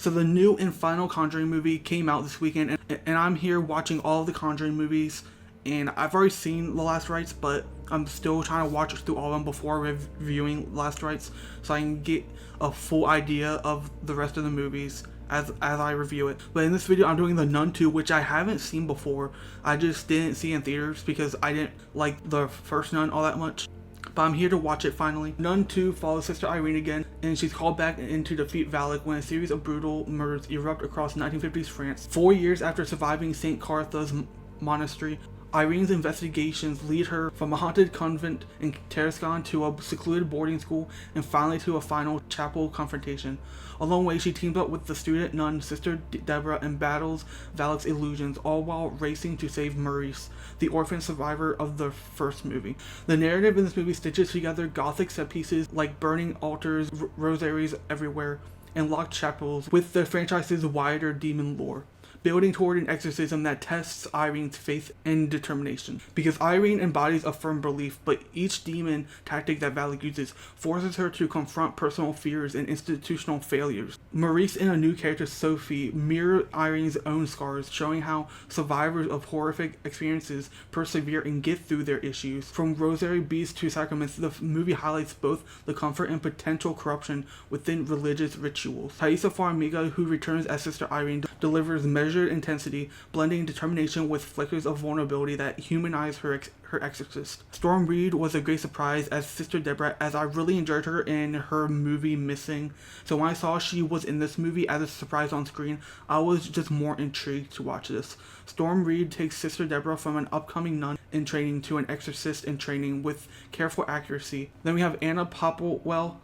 So the new and final Conjuring movie came out this weekend, and I'm here watching all of the Conjuring movies. And I've already seen The Last Rites, but I'm still trying to watch through all of them before reviewing Last Rites, so I can get a full idea of the rest of the movies as I review it. But in this video, I'm doing The Nun 2, which I haven't seen before. I just didn't see in theaters because I didn't like the first Nun all that much. But I'm here to watch it finally. Nun 2 follows Sister Irene again, and she's called back in to defeat Valak when a series of brutal murders erupt across 1950s France. 4 years after surviving St. Cartha's monastery, Irene's investigations lead her from a haunted convent in Tarascon to a secluded boarding school and finally to a final chapel confrontation. Along the way, she teams up with the student nun Sister Deborah and battles Valak's illusions, all while racing to save Maurice, the orphan survivor of the first movie. The narrative in this movie stitches together gothic set pieces like burning altars, rosaries everywhere, and locked chapels with the franchise's wider demon lore, building toward an exorcism that tests Irene's faith and determination. Because Irene embodies a firm belief, but each demon tactic that Valak uses forces her to confront personal fears and institutional failures. Maurice and a new character, Sophie, mirror Irene's own scars, showing how survivors of horrific experiences persevere and get through their issues. From rosary beads to sacraments, the movie highlights both the comfort and potential corruption within religious rituals. Thaisa Farmiga, who returns as Sister Irene, delivers measured intensity, blending determination with flickers of vulnerability that humanize her exorcist. Storm Reid was a great surprise as Sister Deborah, as I really enjoyed her in her movie Missing. So when I saw she was in this movie as a surprise on screen, I was just more intrigued to watch this. Storm Reid takes Sister Deborah from an upcoming nun in training to an exorcist in training with careful accuracy. Then we have Anna Popplewell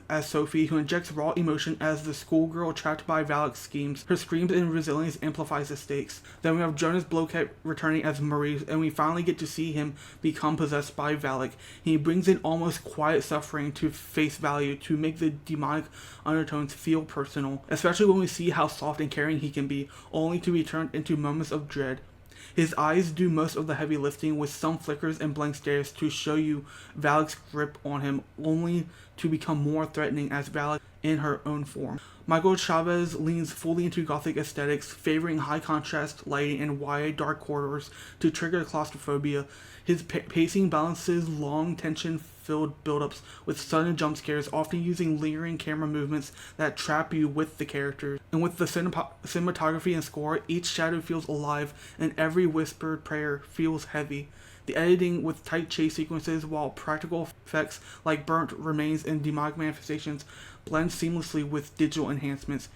as Sophie, who injects raw emotion as the schoolgirl trapped by Valak's schemes. Her screams and resilience amplifies the stakes. Then we have Jonas Bloquet returning as Maurice, and we finally get to see him become possessed by Valak. He brings in almost quiet suffering to face value to make the demonic undertones feel personal, especially when we see how soft and caring he can be, only to be turned into moments of dread. His eyes do most of the heavy lifting, with some flickers and blank stares to show you Valak's grip on him, only to become more threatening as Valak in her own form. Michael Chavez leans fully into gothic aesthetics, favoring high contrast lighting and wide, dark corridors to trigger claustrophobia. His pacing balances long, tension-filled build-ups with sudden jump scares, often using lingering camera movements that trap you with the characters. And with the cinematography and score, each shadow feels alive, and every whispered prayer feels heavy. The editing with tight chase sequences, while practical effects like burnt remains and demonic manifestations blend seamlessly with digital enhancements,